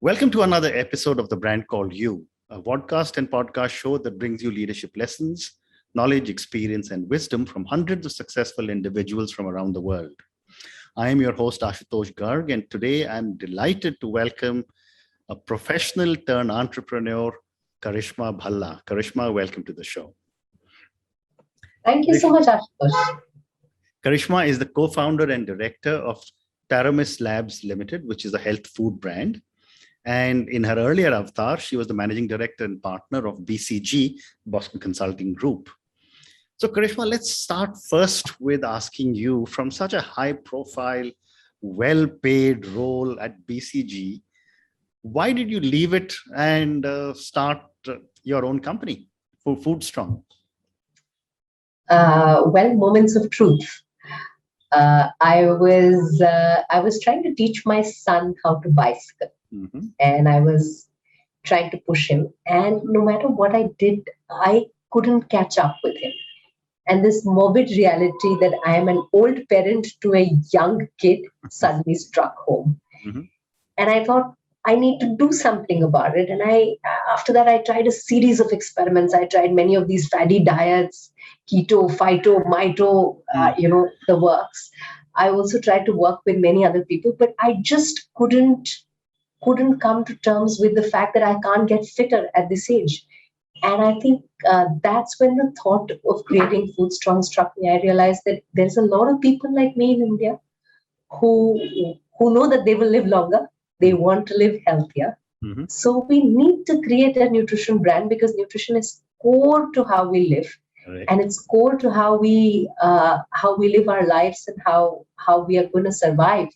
Welcome to another episode of The Brand Called You, a podcast and podcast show that brings you leadership lessons, knowledge, experience, and wisdom from hundreds of successful individuals from around the world. I am your host, Ashutosh Garg, and today I'm delighted to welcome a professional turned entrepreneur, Karishma Bhalla. Karishma, welcome to the show. Thank you so much, Ashutosh. Karishma is the co-founder and director of Taramis Labs Limited, which is a health food brand. And in her earlier avatar, she was the managing director and partner of BCG, Boston Consulting Group. So Karishma, let's start first with asking you, from such a high profile, well-paid role at BCG, why did you leave it and start your own company, Food Strong? Moments of truth. I was trying to teach my son how to bicycle. Mm-hmm. And I was trying to push him. And no matter what I did, I couldn't catch up with him. And this morbid reality that I am an old parent to a young kid suddenly struck home. Mm-hmm. And I thought, I need to do something about it. And after that, I tried a series of experiments. I tried many of these fatty diets, keto, phyto, mito, the works. I also tried to work with many other people, but I just couldn't come to terms with the fact that I can't get fitter at this age. And I think that's when the thought of creating Food Strong struck me. I realized that there's a lot of people like me in India who know that they will live longer. They want to live healthier. Mm-hmm. So we need to create a nutrition brand because nutrition is core to how we live. Right. And it's core to how we live our lives and how we are going to survive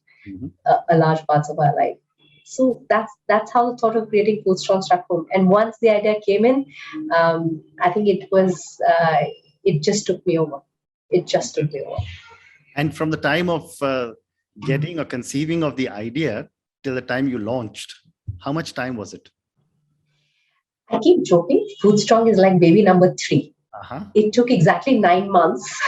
a large parts of our life. So that's how the thought of creating Food Strong struck home. And once the idea came in, I think it just took me over. It just took me over. And from the time of getting or conceiving of the idea till the time you launched, how much time was it? I keep joking. Food Strong is like baby number 3. Uh-huh. It took exactly 9 months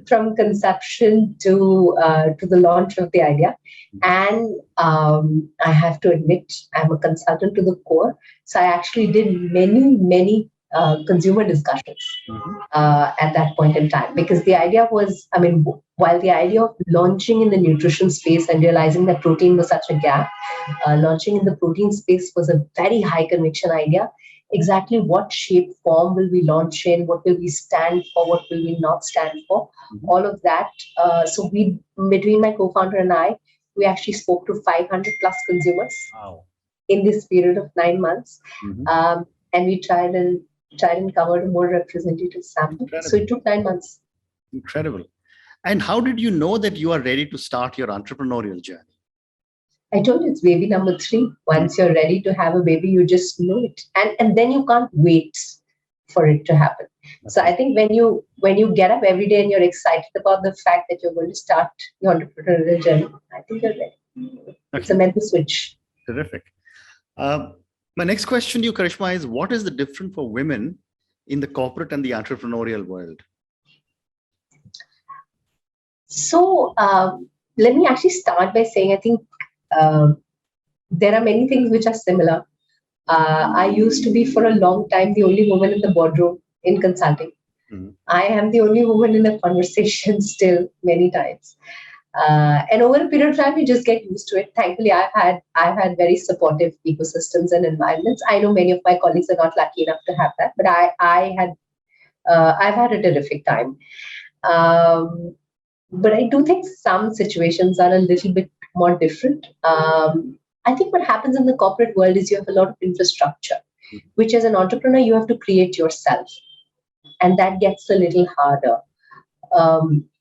from conception to the launch of the idea. And I have to admit, I'm a consultant to the core. So I actually did many consumer discussions at that point in time. Because the idea was, while the idea of launching in the nutrition space and realizing that protein was such a gap, launching in the protein space was a very high conviction idea. Exactly what shape, form will we launch in? What will we stand for? What will we not stand for? Mm-hmm. All of that. So between my co-founder and I, we actually spoke to 500 plus consumers in this period of 9 months. Mm-hmm. And we tried and covered a more representative sample. Incredible. So it took 9 months. Incredible. And how did you know that you are ready to start your entrepreneurial journey? I told you it's baby number 3. Once you're ready to have a baby, you just know it. And then you can't wait for it to happen. Okay. So I think when you get up every day and you're excited about the fact that you're going to start your entrepreneurial journey, I think you're ready. Okay. It's a mental switch. Terrific. My next question to you, Karishma, is what is the difference for women in the corporate and the entrepreneurial world? So let me actually start by saying I think there are many things which are similar. I used to be for a long time the only woman in the boardroom in consulting. Mm-hmm. I am the only woman in a conversation still many times. And over a period of time, you just get used to it. Thankfully, I've had very supportive ecosystems and environments. I know many of my colleagues are not lucky enough to have that, but I've had a terrific time. But I do think some situations are a little bit more different. I think what happens in the corporate world is you have a lot of infrastructure, which as an entrepreneur, you have to create yourself. And that gets a little harder.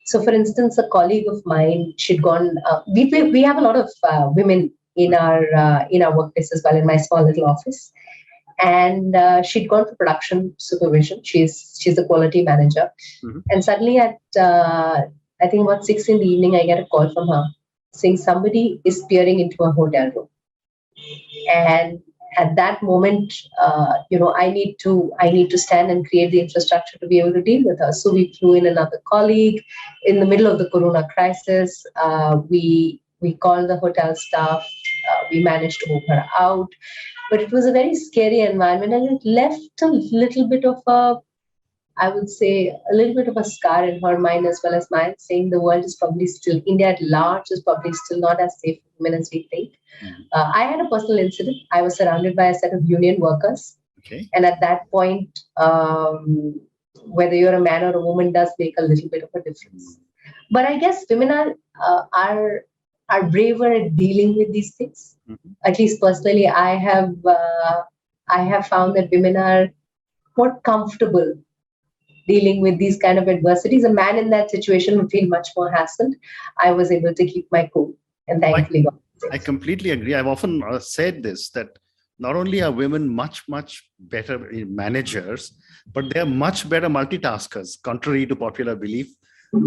So for instance, a colleague of mine, she'd gone, we have a lot of women in our workplace as well, in my small little office. And she'd gone for production supervision. She's a quality manager. Mm-hmm. And suddenly at, I think about 6 p.m, I get a call from her saying somebody is peering into a hotel room. And at that moment, I need to stand and create the infrastructure to be able to deal with her. So we flew in another colleague in the middle of the Corona crisis. We called the hotel staff. We managed to move her out. But it was a very scary environment, and it left a little bit of I would say, a little bit of a scar in her mind as well as mine, saying the world is probably still, India at large is probably still not as safe for women as we think. I had a personal incident. I was surrounded by a set of union workers. Okay. And at that point, whether you're a man or a woman does make a little bit of a difference. But I guess women are braver at dealing with these things. At least personally, I have found that women are more comfortable dealing with these kind of adversities. A man in that situation would feel much more hassled. I was able to keep my cool, and thankfully got it. I completely agree. I've often said this, that not only are women much better managers, but they are much better multitaskers, contrary to popular belief.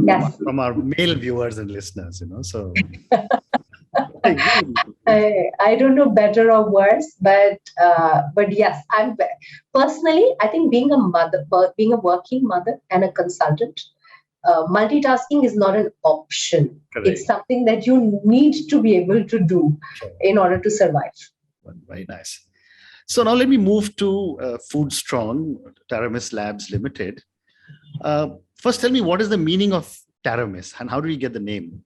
Yes. From our male viewers and listeners, so I don't know better or worse, but yes, personally, I think being a working mother and a consultant, multitasking is not an option. Correct. It's something that you need to be able to do in order to survive. Very nice. So now let me move to Food Strong, Taramis Labs Limited. First, tell me, what is the meaning of Taramis and how do you get the name?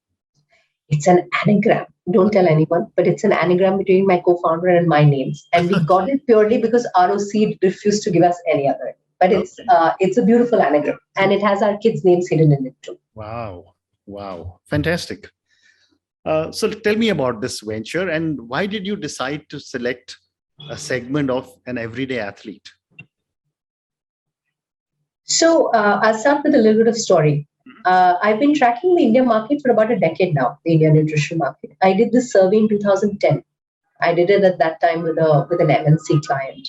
It's an anagram. Don't tell anyone, but it's an anagram between my co-founder and my names. And we got it purely because ROC refused to give us any other. But it's a beautiful anagram, and it has our kids' names hidden in it too. Wow. Fantastic. So tell me about this venture, and why did you decide to select a segment of an everyday athlete? So I'll start with a little bit of story. I've been tracking the India market for about a decade now, the Indian nutrition market. I did this survey in 2010. I did it at that time with an MNC client.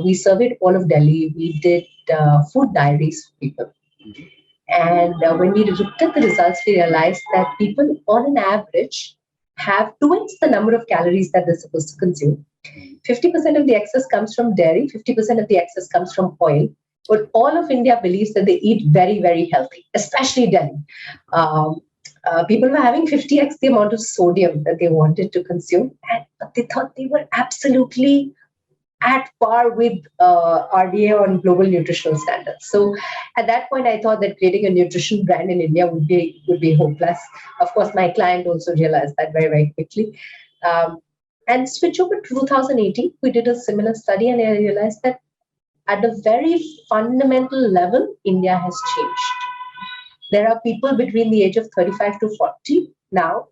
We surveyed all of Delhi. We did food diaries for people. And when we looked at the results, we realized that people on an average have 2x the number of calories that they're supposed to consume. 50% of the excess comes from dairy, 50% of the excess comes from oil. But all of India believes that they eat very, very healthy, especially Delhi. People were having 50x the amount of sodium that they wanted to consume, but they thought they were absolutely at par with RDA on global nutritional standards. So at that point, I thought that creating a nutrition brand in India would be hopeless. Of course, my client also realized that very, very quickly. And switch over to 2018, we did a similar study, and I realized that at a very fundamental level, India has changed. There are people between the age of 35 to 40 now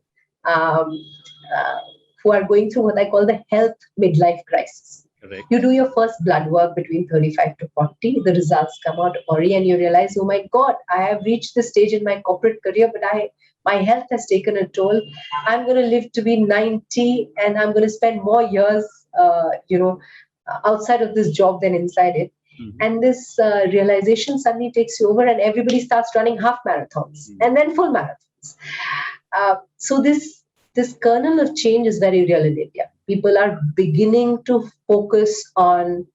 who are going through what I call the health midlife crisis. Correct. You do your first blood work between 35 to 40, the results come out Ori, and you realize, oh my God, I have reached this stage in my corporate career, but my health has taken a toll. I'm going to live to be 90, and I'm going to spend more years, outside of this job than inside it. And this realization suddenly takes you over, and everybody starts running half marathons and then full marathons. So this kernel of change is very real in India. People are beginning to focus on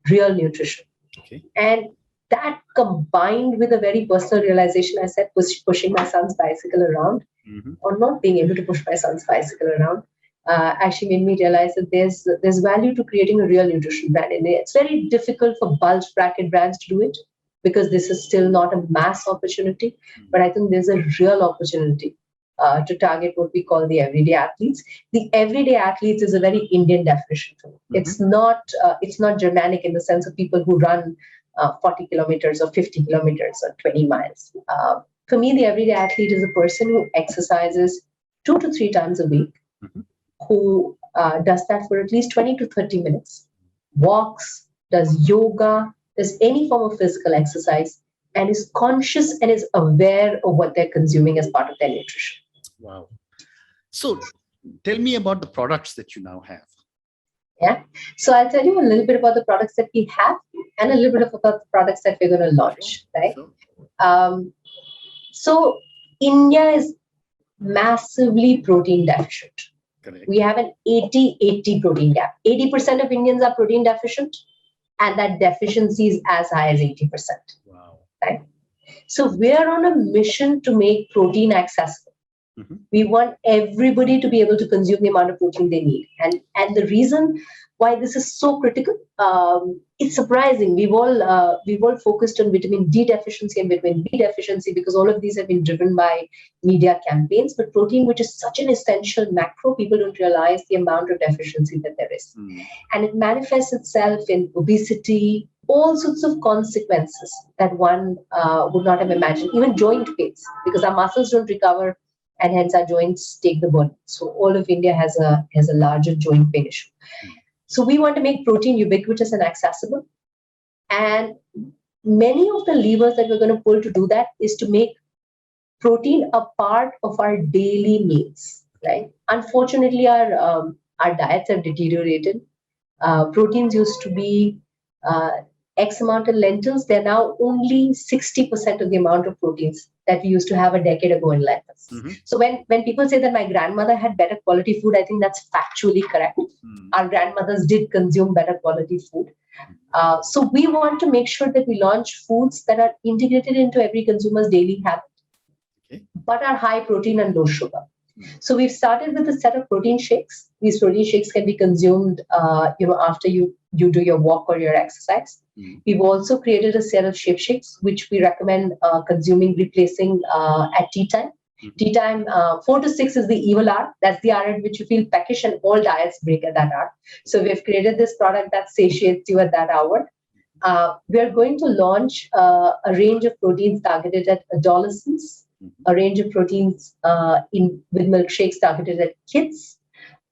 real nutrition. Okay. And that combined with a very personal realization, I said, was pushing my son's bicycle around or not being able to push my son's bicycle around, actually made me realize that there's value to creating a real nutrition brand. And it's very difficult for bulge bracket brands to do it because this is still not a mass opportunity. But I think there's a real opportunity to target what we call the everyday athletes. The everyday athletes is a very Indian definition for me. It's not Germanic in the sense of people who run 40 kilometers or 50 kilometers or 20 miles. For me, the everyday athlete is a person who exercises 2 to 3 times a week, who does that for at least 20 to 30 minutes, walks, does yoga, does any form of physical exercise, and is conscious and is aware of what they're consuming as part of their nutrition. Wow. So tell me about the products that you now have. Yeah. So I'll tell you a little bit about the products that we have and a little bit about the products that we're going to launch, right? Sure. So India is massively protein deficient. Correct. We have an 80-80 protein gap. 80% of Indians are protein deficient, and that deficiency is as high as 80%. Wow. Right? So we're on a mission to make protein accessible. We want everybody to be able to consume the amount of protein they need. And the reason why this is so critical, it's surprising. We've all focused on vitamin D deficiency and vitamin B deficiency because all of these have been driven by media campaigns. But protein, which is such an essential macro, people don't realize the amount of deficiency that there is. And it manifests itself in obesity, all sorts of consequences that one would not have imagined, even joint pains, because our muscles don't recover and hence our joints take the burden. So all of India has a larger joint pain issue. So we want to make protein ubiquitous and accessible. And many of the levers that we're going to pull to do that is to make protein a part of our daily meals. Right? Unfortunately, our diets have deteriorated. Proteins used to be X amount of lentils. They're now only 60% of the amount of proteins that we used to have a decade ago in lentils. So when people say that my grandmother had better quality food, I think that's factually correct. Our grandmothers did consume better quality food. So we want to make sure that we launch foods that are integrated into every consumer's daily habit, but are high protein and low sugar. So we've started with a set of protein shakes. These protein shakes can be consumed, after you do your walk or your exercise. We've also created a set of shape shakes, which we recommend replacing at tea time. Tea time, 4 to 6 is the evil hour. That's the hour at which you feel peckish, and all diets break at that hour. So we've created this product that satiates you at that hour. We are going to launch a range of proteins targeted at adolescents, a range of proteins with milkshakes targeted at kids,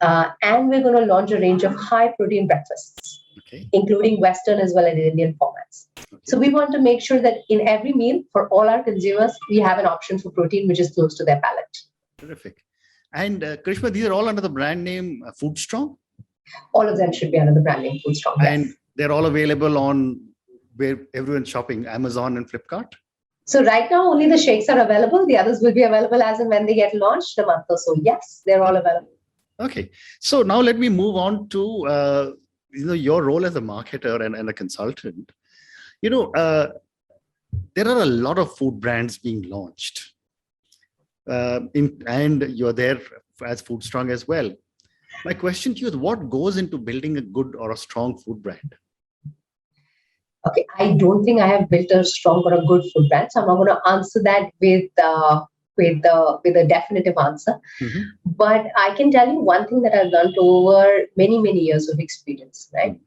and we're going to launch a range of high protein breakfasts, including Western as well as Indian formats. So we want to make sure that in every meal for all our consumers, we have an option for protein which is close to their palate. Terrific. And Karishma, these are all under the brand name Food Strong? All of them should be under the brand name Food Strong. And they're all available on where everyone's shopping, Amazon and Flipkart? So right now, only the shakes are available. The others will be available as and when they get launched a month or so. Yes, they're all available. Okay. So now let me move on to your role as a marketer and a consultant. There are a lot of food brands being launched. And you're there as Food Strong as well. My question to you is, what goes into building a good or a strong food brand? Okay, I don't think I have built a strong or a good food brand, so I'm not going to answer that with a definitive answer. But I can tell you one thing that I've learned over many, many years of experience. Right,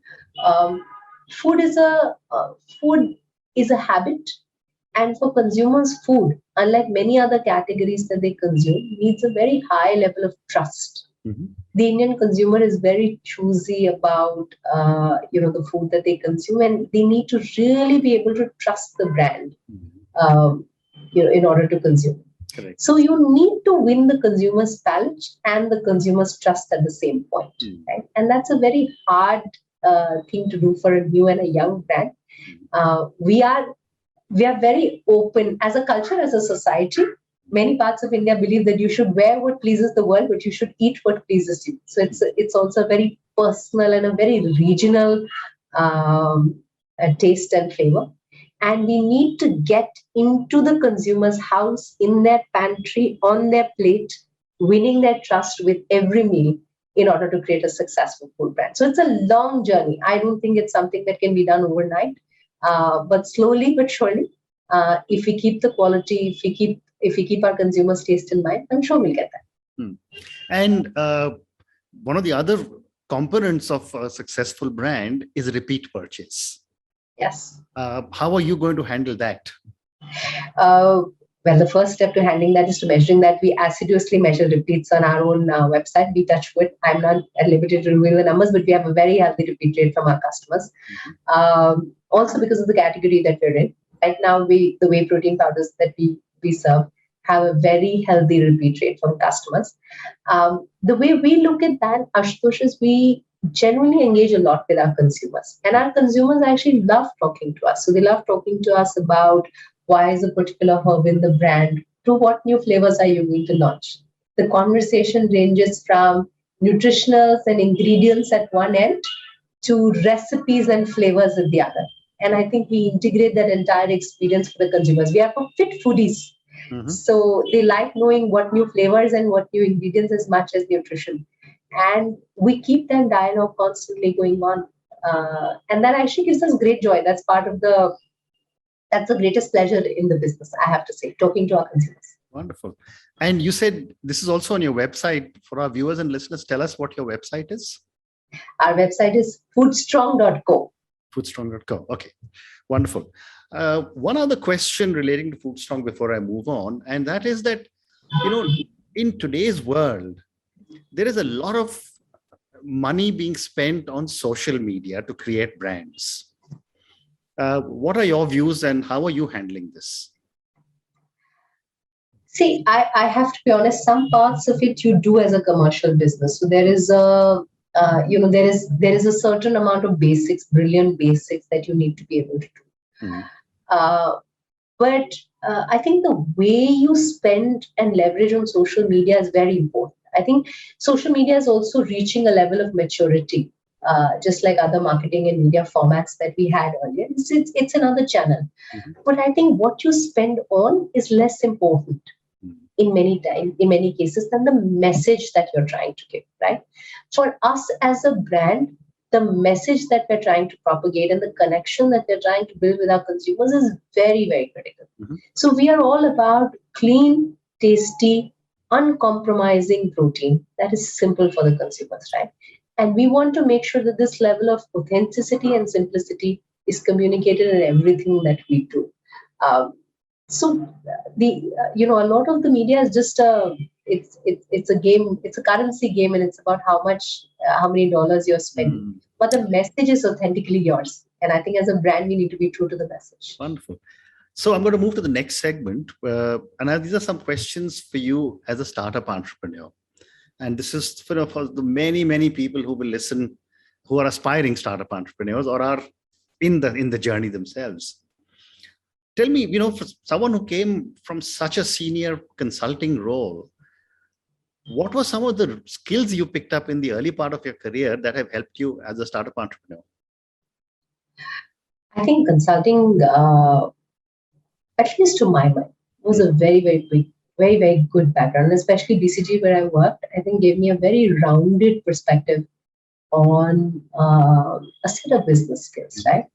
food is a habit, and for consumers, food, unlike many other categories that they consume, needs a very high level of trust. The Indian consumer is very choosy about the food that they consume, and they need to really be able to trust the brand in order to consume. Correct. So you need to win the consumer's palate and the consumer's trust at the same point, right? And that's a very hard thing to do for a new and a young brand. We are very open as a culture, as a society. Many parts of India believe that you should wear what pleases the world, but you should eat what pleases you. So it's also a very personal and a very regional taste and flavor. And we need to get into the consumer's house, in their pantry, on their plate, winning their trust with every meal in order to create a successful food brand. So it's a long journey. I don't think it's something that can be done overnight, but slowly but surely, if we keep the quality, if we keep our consumers' taste in mind, I'm sure we'll get that. And one of the other components of a successful brand is repeat purchase. Yes. How are you going to handle that? Well, the first step to handling that is to measuring that. We assiduously measure repeats on our own website. We touch wood. I'm not at liberty to reveal the numbers, but we have a very healthy repeat rate from our customers. Also because of the category that we're in. Right now, the whey protein powders that we serve have a very healthy repeat rate from customers. The way we look at that, Ashutosh, is we genuinely engage a lot with our consumers. And our consumers actually love talking to us. So they love talking to us about why is a particular herb in the brand, to what new flavors are you going to launch. The conversation ranges from nutritionals and ingredients at one end to recipes and flavors at the other. And I think we integrate that entire experience for the consumers. We are for fit foodies. So they like knowing what new flavors and what new ingredients as much as nutrition. And we keep that dialogue constantly going on. And that actually gives us great joy. That's the greatest pleasure in the business, I have to say, talking to our consumers. Wonderful. And you said this is also on your website. For our viewers and listeners, tell us what your website is. Our website is foodstrong.co. Foodstrong.co. Okay, wonderful. One other question relating to Foodstrong before I move on, and that is that, in today's world, there is a lot of money being spent on social media to create brands. What are your views and how are you handling this? See, I have to be honest, some parts of it you do as a commercial business. So there is there is a certain amount of basics, brilliant basics that you need to be able to do. But I think the way you spend and leverage on social media is very important. I think social media is also reaching a level of maturity, just like other marketing and media formats that we had earlier. It's another channel. But I think what you spend on is less important in many cases than the message that you're trying to give, right? For us as a brand, the message that we're trying to propagate and the connection that we're trying to build with our consumers is very, very critical. So we are all about clean, tasty, uncompromising protein that is simple for the consumers, right? And we want to make sure that this level of authenticity and simplicity is communicated in everything that we do. So a lot of the media is just it's a game, it's a currency game, and it's about how many dollars you're spending. But the message is authentically yours, and I think as a brand we need to be true to the message. Wonderful. So I'm going to move to the next segment, and these are some questions for you as a startup entrepreneur. And this is for the many people who will listen, who are aspiring startup entrepreneurs or are in the journey themselves. Tell me, for someone who came from such a senior consulting role, what were some of the skills you picked up in the early part of your career that have helped you as a startup entrepreneur? I think consulting, at least to my mind, was a very, very big, very, very good background, especially BCG where I worked. I think gave me a very rounded perspective on a set of business skills, right?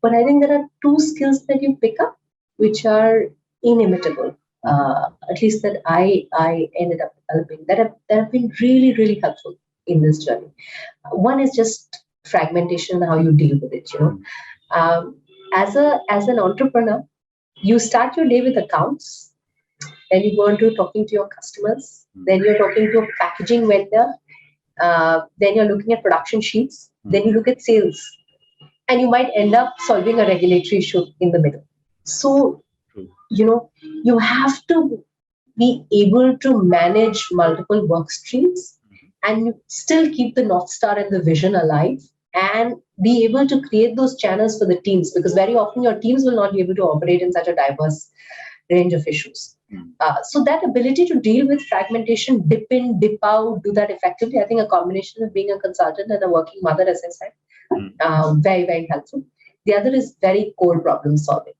But I think there are two skills that you pick up which are inimitable, at least that I ended up developing, that have been really, really helpful in this journey. One is just fragmentation and how you deal with it. As an entrepreneur, you start your day with accounts, then you go into talking to your customers, then you're talking to a packaging vendor, then you're looking at production sheets, then you look at sales. And you might end up solving a regulatory issue in the middle. So, you have to be able to manage multiple work streams and still keep the North Star and the vision alive and be able to create those channels for the teams, because very often your teams will not be able to operate in such a diverse range of issues. So that ability to deal with fragmentation, dip in, dip out, do that effectively, I think a combination of being a consultant and a working mother, as I said, very, very helpful. The other is very core problem solving.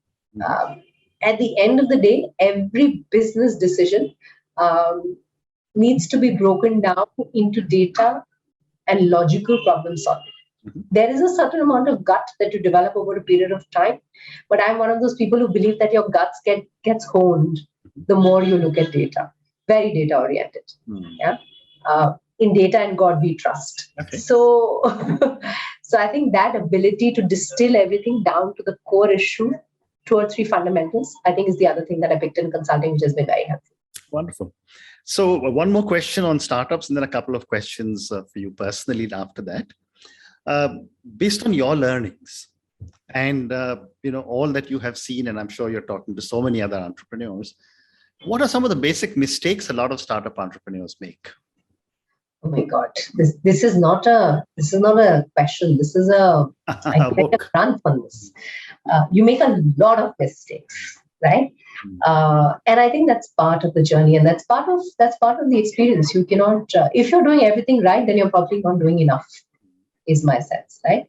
At the end of the day, every business decision needs to be broken down into data and logical problem solving. There is a certain amount of gut that you develop over a period of time, but I'm one of those people who believe that your guts gets honed the more you look at data. Very data oriented. In data and God we trust. Okay. So I think that ability to distill everything down to the core issue, 2 or 3 fundamentals, I think is the other thing that I picked in consulting, which has been very helpful. Wonderful. So one more question on startups and then a couple of questions for you personally after that. Based on your learnings and all that you have seen, and I'm sure you're talking to so many other entrepreneurs, what are some of the basic mistakes a lot of startup entrepreneurs make? Oh my God, this is not a question. This is I take a run on this. You make a lot of mistakes, right? And I think that's part of the journey, and that's part of the experience. You cannot, if you're doing everything right, then you're probably not doing enough, is my sense, right?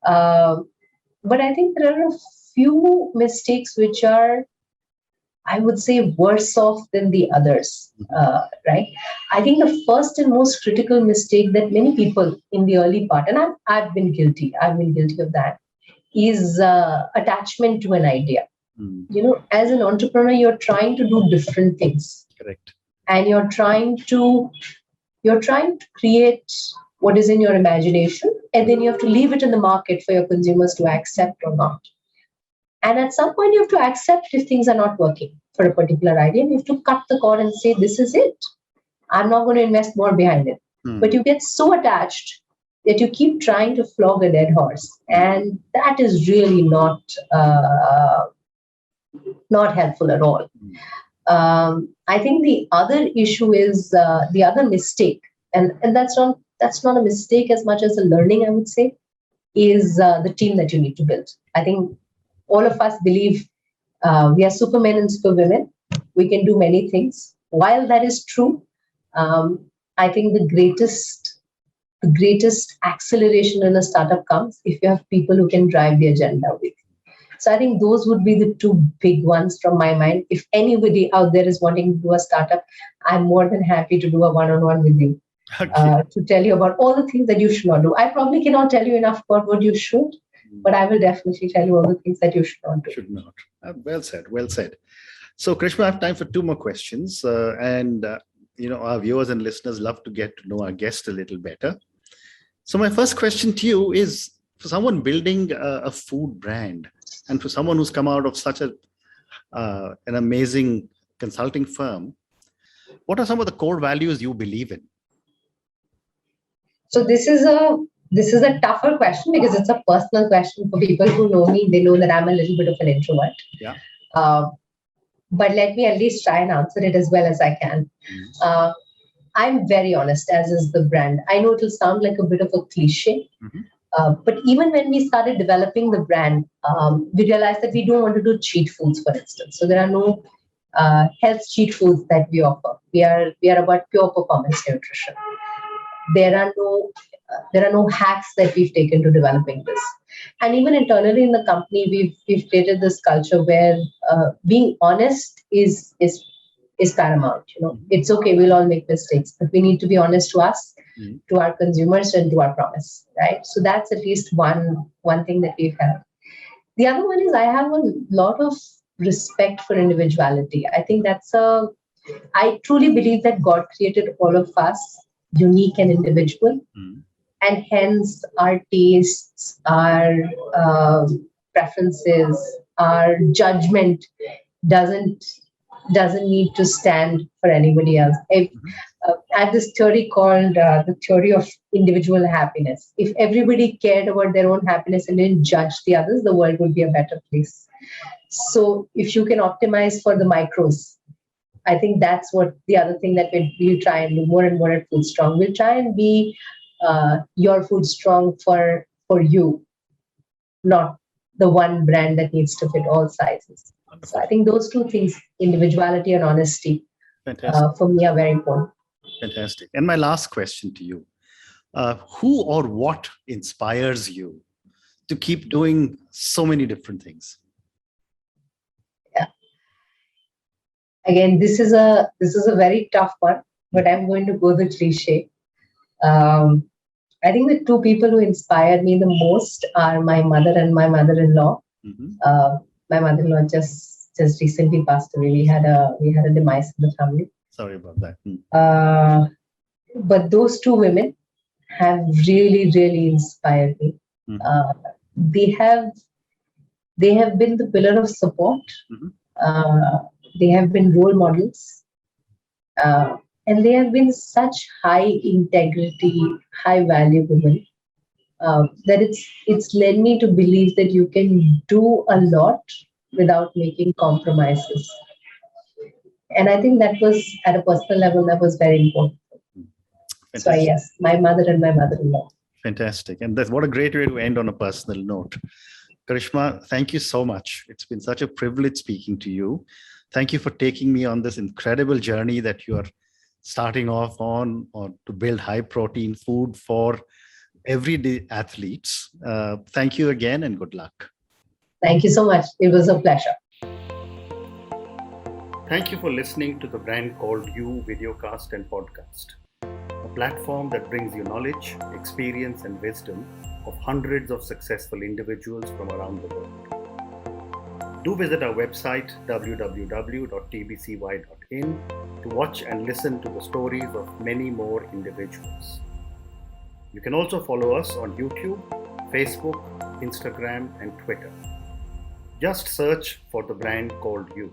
But I think there are a few mistakes which are I would say, worse off than the others, right? I think the first and most critical mistake that many people in the early part, and I've been guilty of that, is attachment to an idea. As an entrepreneur, you're trying to do different things. Correct. And you're trying to create what is in your imagination, and then you have to leave it in the market for your consumers to accept or not. And at some point, you have to accept if things are not working for a particular idea. You have to cut the cord and say, this is it. I'm not going to invest more behind it. But you get so attached that you keep trying to flog a dead horse. And that is really not helpful at all. I think the other issue is the other mistake, and that's not a mistake as much as a learning, I would say, is the team that you need to build. I think all of us believe we are supermen and superwomen. We can do many things. While that is true, I think the greatest acceleration in a startup comes if you have people who can drive the agenda with you. So I think those would be the two big ones from my mind. If anybody out there is wanting to do a startup, I'm more than happy to do a one-on-one with you to tell you about all the things that you should not do. I probably cannot tell you enough about what you should, but I will definitely tell you all the things that you should not do. Should not. Well said. Well said. So, Karishma, I have time for two more questions. Our viewers and listeners love to get to know our guest a little better. So my first question to you is, for someone building a food brand, and for someone who's come out of such an amazing consulting firm, what are some of the core values you believe in? So this is a tougher question because it's a personal question. For people who know me, they know that I'm a little bit of an introvert. Yeah. But let me at least try and answer it as well as I can. I'm very honest, as is the brand. I know it'll sound like a bit of a cliche, but even when we started developing the brand, we realized that we don't want to do cheat foods, for instance. So there are no health cheat foods that we offer. We are about pure performance nutrition. There are no hacks that we've taken to developing this. And even internally in the company, we've created this culture where being honest is paramount. It's okay, we'll all make mistakes, but we need to be honest to us, to our consumers, and to our promise, right? So that's at least one thing that we've had. The other one is I have a lot of respect for individuality. I think I truly believe that God created all of us unique and individual. And hence our tastes, our preferences, our judgment doesn't need to stand for anybody else. I have this theory called the theory of individual happiness. If everybody cared about their own happiness and didn't judge the others, the world would be a better place. So if you can optimize for the micros, I think that's what the other thing that we'll try and do more and more at Food Strong. We'll try and be your food strong for you, not the one brand that needs to fit all sizes. So I think those two things, individuality and honesty, for me are very important. Fantastic. And my last question to you, who or what inspires you to keep doing so many different things? Yeah. Again, this is a very tough one, but I'm going to go the cliche. I think the two people who inspired me the most are my mother and my mother-in-law. My mother-in-law just recently passed away. We had a demise in the family. Sorry about that. But those two women have really, really inspired me. They have been the pillar of support. They have been role models. And they have been such high integrity, high value women that it's led me to believe that you can do a lot without making compromises. And I think that was, at a personal level, that was very important. Fantastic. So yes, my mother and my mother-in-law. Fantastic. And that's what a great way to end on a personal note. Karishma, thank you so much. It's been such a privilege speaking to you. Thank you for taking me on this incredible journey that you are starting off on, or to build high protein food for everyday athletes. Thank you again and good luck. Thank you so much. It was a pleasure. Thank you for listening to the Brand Called You videocast and podcast, a platform that brings you knowledge, experience, and wisdom of hundreds of successful individuals from around the world. Do visit our website www.tbcy.in to watch and listen to the stories of many more individuals. You can also follow us on YouTube, Facebook, Instagram, and Twitter. Just search for the Brand Called You.